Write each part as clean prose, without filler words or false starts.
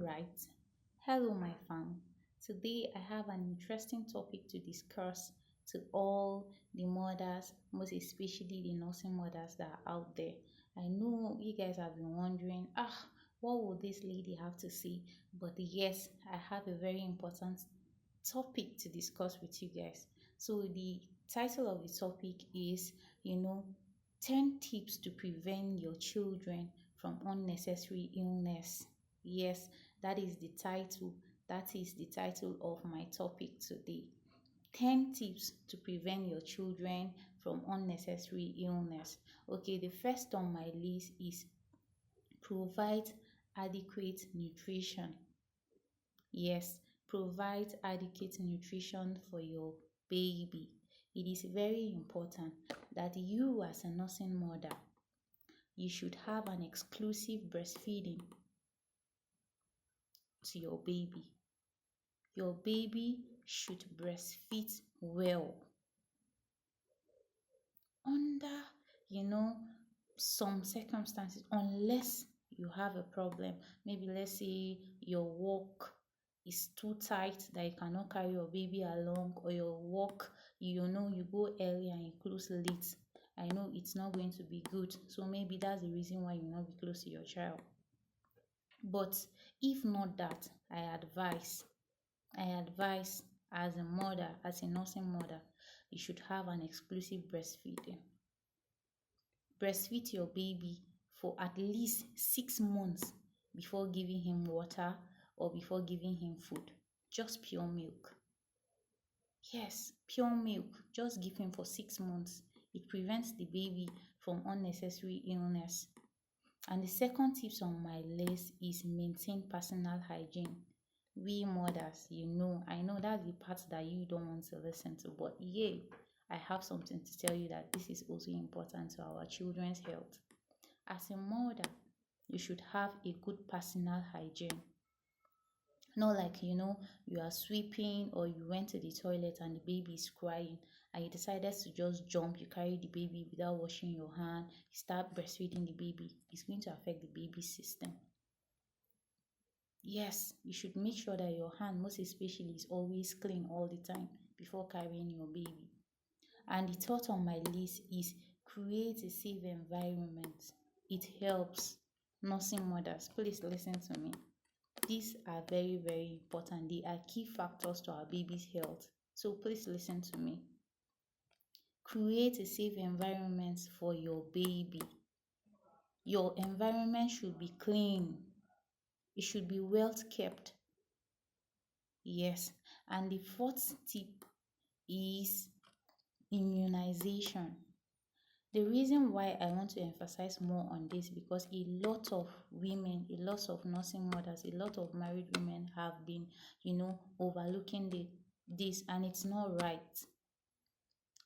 right. Hello, my fam. Today I have an interesting topic to discuss to all the mothers, most especially the nursing mothers that are out there. I know you guys have been wondering, what will this lady have to say? But yes, I have a very important topic to discuss with you guys. So the title of the topic is, 10 tips to prevent your children from unnecessary illness. Yes, that is the title. That is the title of my topic today. 10 tips to prevent your children from unnecessary illness. Okay, the first on my list is provide adequate nutrition. Yes, provide adequate nutrition for your baby. It is very important that you, as a nursing mother, you should have an exclusive breastfeeding to your baby. Your baby should breastfeed well under, you know, some circumstances, unless you have a problem. Maybe let's say your work is too tight that you cannot carry your baby along, or your work, you go early and you close late. I know it's not going to be good. So maybe that's the reason why you not be close to your child. But if not that, I advise as a mother, as a nursing mother, you should have an exclusive breastfeeding. Breastfeed your baby for at least 6 months before giving him water or before giving him food. Just pure milk. Yes, pure milk. Just give him for 6 months. It prevents the baby from unnecessary illness. And the second tips on my list is maintain personal hygiene. We mothers, I know that's the part that you don't want to listen to, but yeah, I have something to tell you that this is also important to our children's health. As a mother, you should have a good personal hygiene. Not like, you are sweeping or you went to the toilet and the baby is crying and you decided to just jump, you carry the baby without washing your hand, you start breastfeeding the baby. It's going to affect the baby's system. Yes, you should make sure that your hand, most especially, is always clean all the time before carrying your baby. And the third on my list is create a safe environment. It helps nursing mothers. Please listen to me. These are very, very important. They are key factors to our baby's health. So please listen to me. Create a safe environment for your baby. Your environment should be clean. It should be well kept. Yes. And the fourth tip is immunization. The reason why I want to emphasize more on this, because a lot of women, a lot of nursing mothers, a lot of married women have been, overlooking this, and it's not right.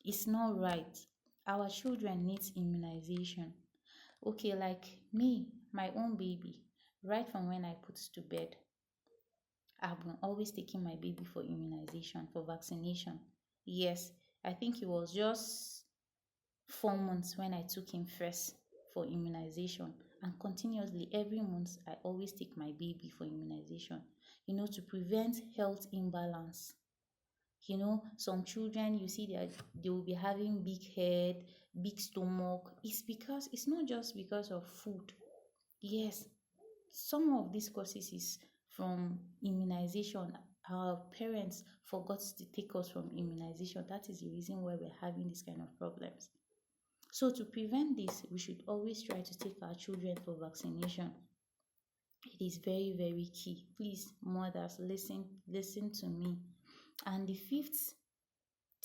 It's not right. Our children needs immunization. Okay, like me, my own baby, right from when I put to bed, I've been always taking my baby for immunization, for vaccination. Yes, I think it was just 4 months when I took him first for immunization, and continuously every month I always take my baby for immunization, to prevent health imbalance. Some children, you see that they will be having big head, big stomach. It's not just because of food. Yes, some of these causes is from immunization. Our parents forgot to take us from immunization. That is the reason why we're having this kind of problems. So to prevent this, we should always try to take our children for vaccination. It is very, very key. Please, mothers, listen to me. And the fifth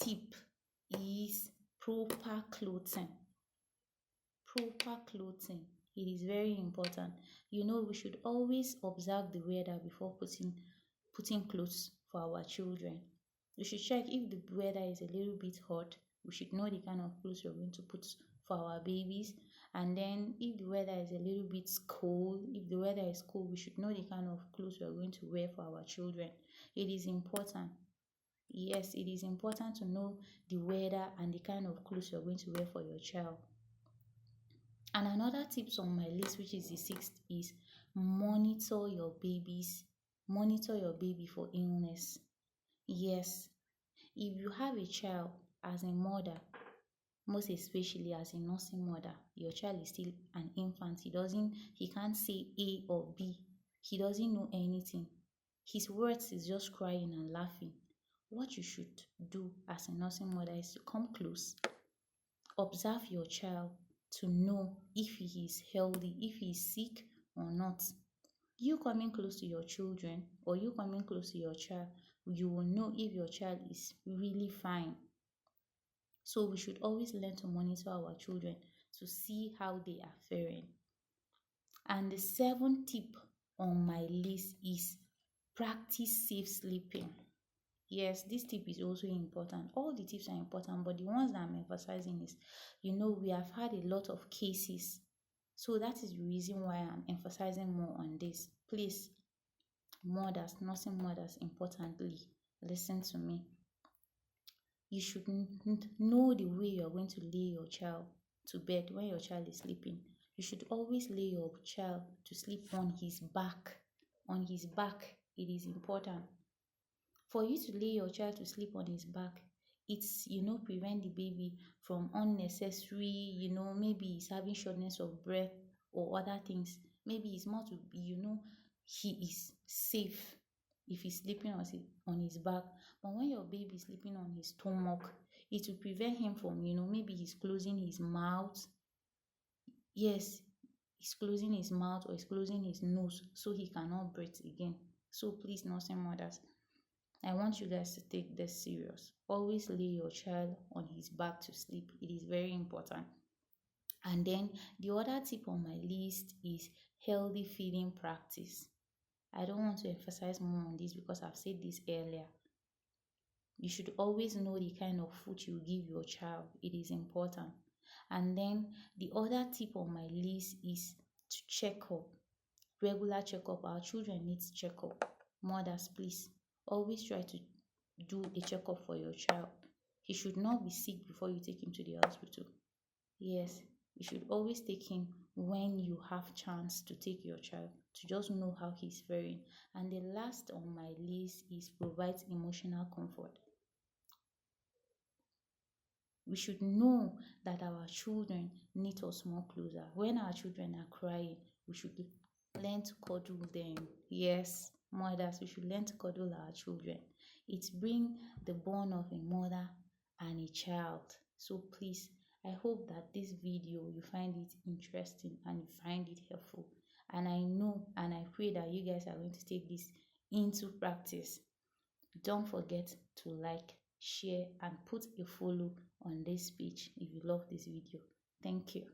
tip is proper clothing. Proper clothing. It is very important. We should always observe the weather before putting clothes for our children. We should check if the weather is a little bit hot. We should know the kind of clothes we're going to put for our babies. And then if the weather is a little bit cold, if the weather is cold, we should know the kind of clothes we're going to wear for our children. It is important. Yes, it is important to know the weather and the kind of clothes you're going to wear for your child. And another tips on my list, which is the sixth, is Monitor your baby for illness. Yes, if you have a child as a mother, most especially as a nursing mother, your child is still an infant. He can't say A or B. He doesn't know anything. His words is just crying and laughing. What you should do as a nursing mother is to come close, observe your child to know if he is healthy, if he is sick or not. You coming close to your children or you coming close to your child, you will know if your child is really fine. So we should always learn to monitor our children to see how they are faring. And the seventh tip on my list is practice safe sleeping. Yes, this tip is also important. All the tips are important, but the ones that I'm emphasizing is, we have had a lot of cases. So that is the reason why I'm emphasizing more on this. Please, mothers, nursing mothers, importantly, listen to me. You should know the way you're going to lay your child to bed when your child is sleeping. You should always lay your child to sleep on his back. On his back, it is important. For you to lay your child to sleep on his back, it's, prevent the baby from unnecessary, maybe he's having shortness of breath or other things. Maybe it's more to, he is safe if he's sleeping on his back. But when your baby is sleeping on his stomach, it will prevent him from, maybe he's closing his mouth. Yes, he's closing his mouth or he's closing his nose so he cannot breathe again. So please, nursing mothers, I want you guys to take this serious. Always lay your child on his back to sleep. It is very important. And then the other tip on my list is healthy feeding practice. I don't want to emphasize more on this because I've said this earlier. You should always know the kind of food you give your child. It is important. And then the other tip on my list is to check up. Regular checkup. Our children need checkup. Mothers, please always try to do a checkup for your child. He should not be sick before you take him to the hospital. Yes, you should always take him when you have chance to take your child to just know how he's faring. And the last on my list is provide emotional comfort. We should know that our children need us more closer. When our children are crying, we should learn to cuddle them. Yes, mothers, we should learn to cuddle our children. It brings the bond of a mother and a child. So please, I hope that this video you find it interesting and you find it helpful. And I know and I pray that you guys are going to take this into practice. Don't forget to like, share, and put a follow on this page if you love this video. Thank you.